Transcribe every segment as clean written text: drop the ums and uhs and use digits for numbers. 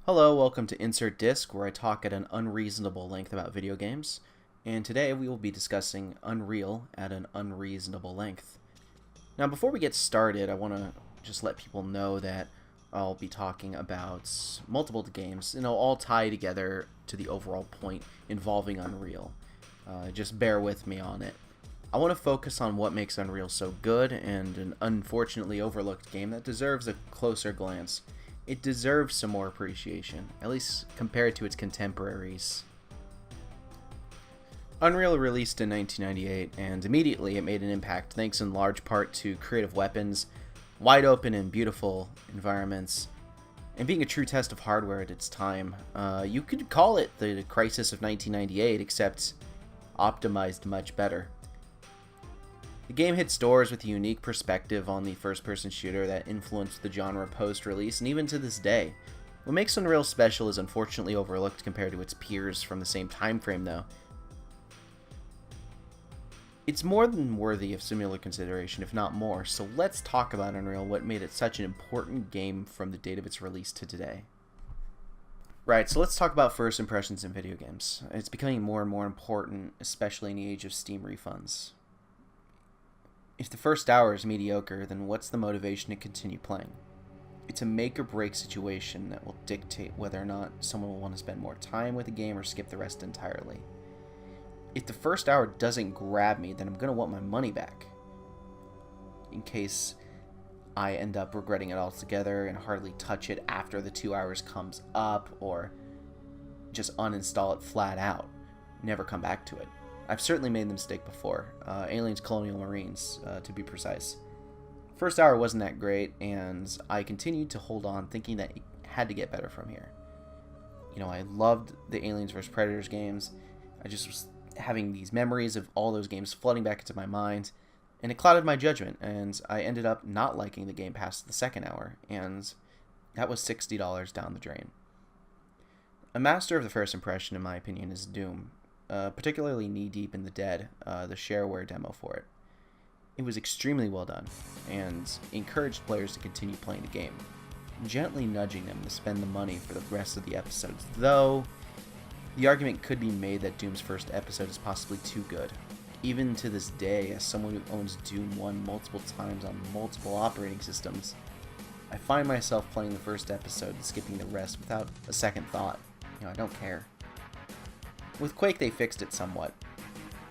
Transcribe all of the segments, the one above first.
Hello, welcome to Insert Disc, where I talk at an unreasonable length about video games. And today we will be discussing Unreal at an unreasonable length. Now, before we get started, I want to just let people know that I'll be talking about multiple games, all tie together to the overall point involving Unreal. Just bear with me on it. I want to focus on what makes Unreal so good and an unfortunately overlooked game that deserves a closer glance. It deserves some more appreciation, at least compared to its contemporaries. Unreal released in 1998, and immediately it made an impact thanks in large part to creative weapons, wide open and beautiful environments, and being a true test of hardware at its time. You could call it the Crisis of 1998, except optimized much better. The game hit stores with a unique perspective on the first-person shooter that influenced the genre post-release, and even to this day. What makes Unreal special is unfortunately overlooked compared to its peers from the same time frame, though. It's more than worthy of similar consideration, if not more, so let's talk about Unreal, what made it such an important game from the date of its release to today. Right, so let's talk about first impressions in video games. It's becoming more and more important, especially in the age of Steam refunds. If the first hour is mediocre, then what's the motivation to continue playing? It's a make or break situation that will dictate whether or not someone will want to spend more time with the game or skip the rest entirely. If the first hour doesn't grab me, then I'm going to want my money back, in case I end up regretting it altogether and hardly touch it after the 2 hours comes up, or just uninstall it flat out, never come back to it. I've certainly made the mistake before. Aliens Colonial Marines, to be precise. First hour wasn't that great, and I continued to hold on thinking that it had to get better from here. I loved the Aliens vs. Predators games. I just was having these memories of all those games flooding back into my mind, and it clouded my judgment, and I ended up not liking the game past the second hour, and that was $60 down the drain. A master of the first impression, in my opinion, is Doom. Particularly knee-deep in the Dead, the shareware demo for it. It was extremely well done, and encouraged players to continue playing the game, gently nudging them to spend the money for the rest of the episodes, though the argument could be made that Doom's first episode is possibly too good. Even to this day, as someone who owns Doom 1 multiple times on multiple operating systems, I find myself playing the first episode and skipping the rest without a second thought. I don't care. With Quake, they fixed it somewhat.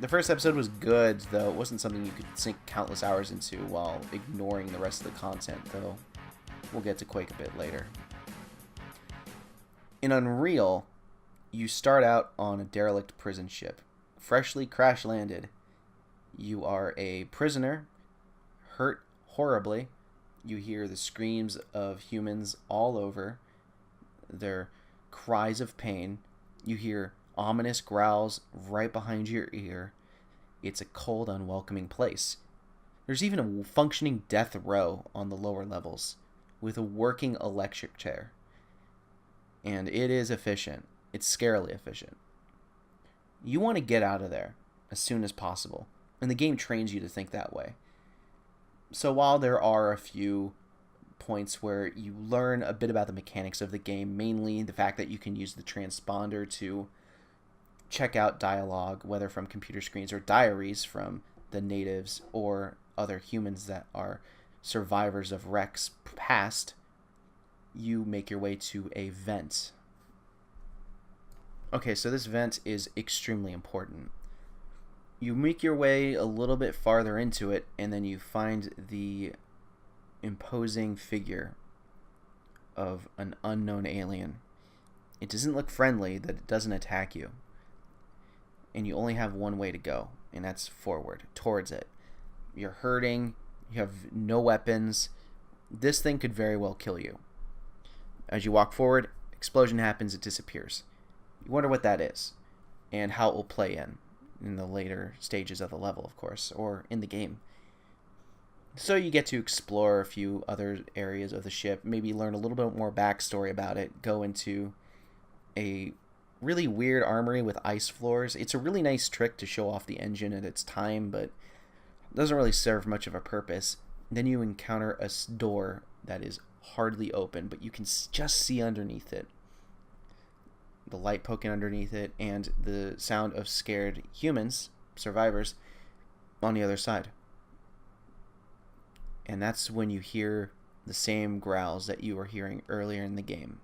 The first episode was good, though it wasn't something you could sink countless hours into while ignoring the rest of the content, though we'll get to Quake a bit later. In Unreal, you start out on a derelict prison ship, freshly crash-landed. You are a prisoner, hurt horribly. You hear the screams of humans all over, their cries of pain. You hear ominous growls right behind your ear. It's a cold, unwelcoming place. There's even a functioning death row on the lower levels, with a working electric chair. And it is efficient. It's scarily efficient. You want to get out of there as soon as possible, and the game trains you to think that way. So while there are a few points where you learn a bit about the mechanics of the game, mainly the fact that you can use the transponder to check out dialogue, whether from computer screens or diaries from the natives or other humans that are survivors of wrecks past, you make your way to a vent. Okay, so this vent is extremely important. You make your way a little bit farther into it, and then you find the imposing figure of an unknown alien. It doesn't look friendly, that it doesn't attack you. And you only have one way to go, and that's forward, towards it. You're hurting, you have no weapons. This thing could very well kill you. As you walk forward, explosion happens, it disappears. You wonder what that is, and how it will play in the later stages of the level, of course, or in the game. So you get to explore a few other areas of the ship, maybe learn a little bit more backstory about it, go into a really weird armory with ice floors. It's a really nice trick to show off the engine at its time, but doesn't really serve much of a purpose. Then you encounter a door that is hardly open, but you can just see underneath it. the light poking underneath it, and the sound of scared humans, survivors, on the other side. And that's when you hear the same growls that you were hearing earlier in the game,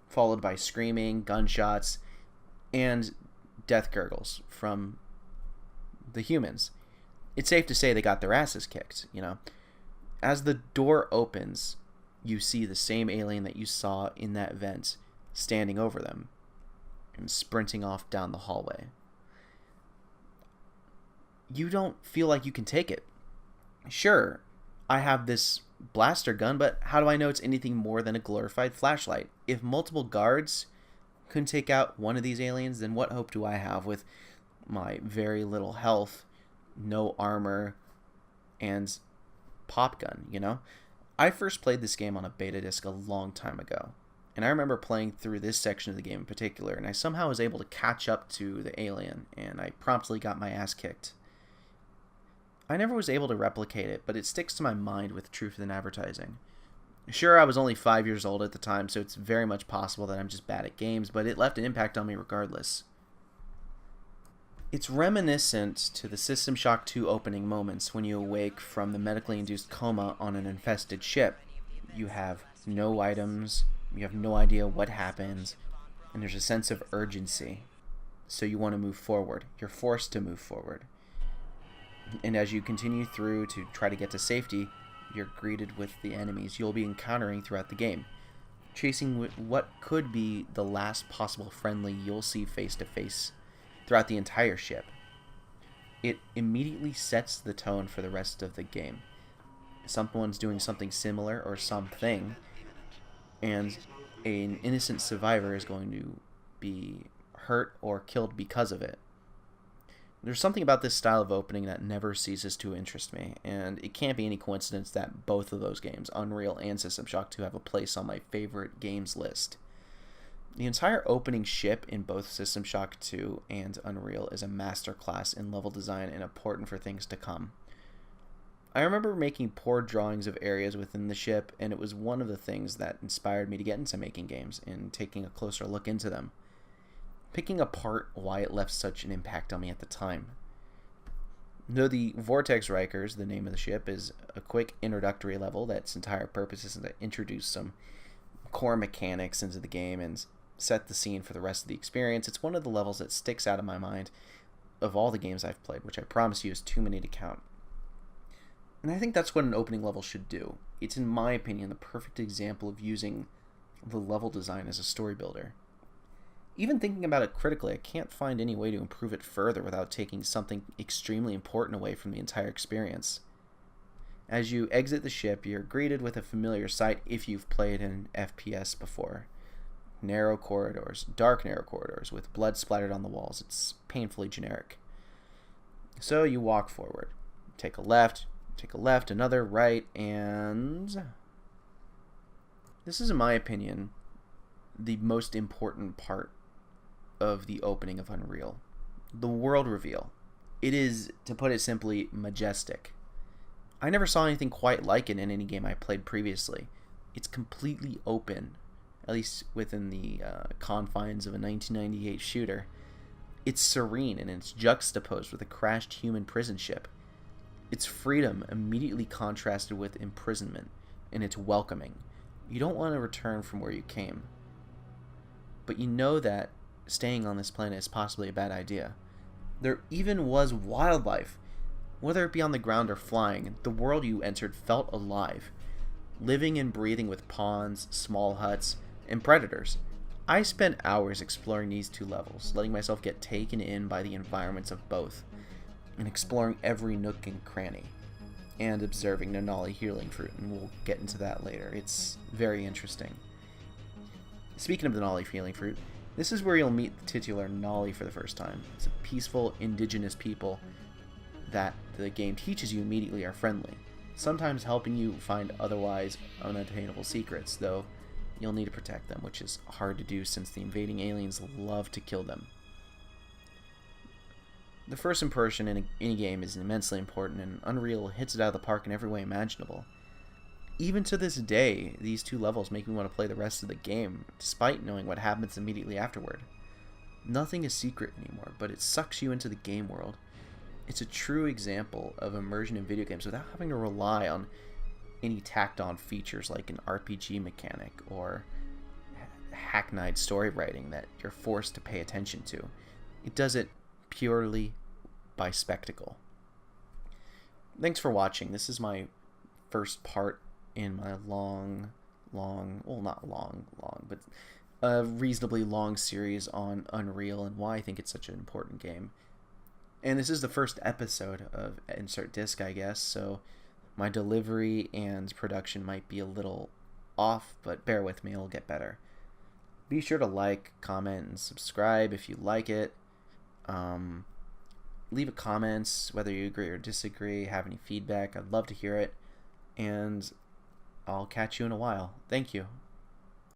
followed by screaming, gunshots, and death gurgles from the humans. It's safe to say they got their asses kicked, you know. As the door opens, you see the same alien that you saw in that vent standing over them and sprinting off down the hallway. You don't feel like you can take it. Sure, I have this blaster gun, but how do I know it's anything more than a glorified flashlight? If multiple guards couldn't take out one of these aliens, then what hope do I have with my very little health, no armor, and pop gun, you know? I first played this game on a beta disc a long time ago, and I remember playing through this section of the game in particular, and I somehow was able to catch up to the alien, and I promptly got my ass kicked. I never was able to replicate it, but it sticks to my mind with truth in advertising. Sure, I was only 5 years old at the time, so it's very much possible that I'm just bad at games, but it left an impact on me regardless. It's reminiscent to the System Shock 2 opening moments when you awake from the medically induced coma on an infested ship. You have no items, you have no idea what happens, and there's a sense of urgency. So you want to move forward. You're forced to move forward. And as you continue through to try to get to safety, you're greeted with the enemies you'll be encountering throughout the game, chasing what could be the last possible friendly you'll see face to face throughout the entire ship. It immediately sets the tone for the rest of the game. Someone's doing something similar or something, and an innocent survivor is going to be hurt or killed because of it. There's something about this style of opening that never ceases to interest me, and it can't be any coincidence that both of those games, Unreal and System Shock 2, have a place on my favorite games list. The entire opening ship in both System Shock 2 and Unreal is a masterclass in level design and important for things to come. I remember making poor drawings of areas within the ship, and it was one of the things that inspired me to get into making games and taking a closer look into them, picking apart why it left such an impact on me at the time. Though the Vortex Rikers, the name of the ship, is a quick introductory level that's entire purpose is to introduce some core mechanics into the game and set the scene for the rest of the experience, it's one of the levels that sticks out of my mind of all the games I've played, which I promise you is too many to count. And I think that's what an opening level should do. It's, in my opinion, the perfect example of using the level design as a story builder. Even thinking about it critically, I can't find any way to improve it further without taking something extremely important away from the entire experience. As you exit the ship, you're greeted with a familiar sight if you've played an FPS before. Narrow corridors, dark narrow corridors with blood splattered on the walls. It's painfully generic. So you walk forward. Take a left, another right, and this is, in my opinion, the most important part of the opening of Unreal. The world reveal. It is, to put it simply, majestic. I never saw anything quite like it in any game I played previously. It's completely open, at least within the confines of a 1998 shooter. It's serene and it's juxtaposed with a crashed human prison ship. Its freedom immediately contrasted with imprisonment, and it's welcoming. You don't want to return from where you came. But you know that staying on this planet is possibly a bad idea. There even was wildlife. Whether it be on the ground or flying, the world you entered felt alive, living and breathing with ponds, small huts, and predators. I spent hours exploring these two levels, letting myself get taken in by the environments of both, and exploring every nook and cranny, and observing the Nolly healing fruit, and we'll get into that later. It's very interesting. Speaking of the Nolly healing fruit, this is where you'll meet the titular Nolly for the first time. It's a peaceful, indigenous people that the game teaches you immediately are friendly, sometimes helping you find otherwise unattainable secrets, though you'll need to protect them, which is hard to do since the invading aliens love to kill them. The first impression in any game is immensely important, and Unreal hits it out of the park in every way imaginable. Even to this day, these 2 levels make me want to play the rest of the game, despite knowing what happens immediately afterward. Nothing is secret anymore, but it sucks you into the game world. It's a true example of immersion in video games without having to rely on any tacked-on features like an RPG mechanic or hackneyed story writing that you're forced to pay attention to. It does it purely by spectacle. Thanks for watching. This is my first part in my well, not long, but a reasonably long series on Unreal and why I think it's such an important game. And this is the first episode of Insert Disc, I guess, so my delivery and production might be a little off, but bear with me, it'll get better. Be sure to like, comment, and subscribe if you like it. Leave a comment whether you agree or disagree, have any feedback. I'd love to hear it. And I'll catch you in a while. Thank you.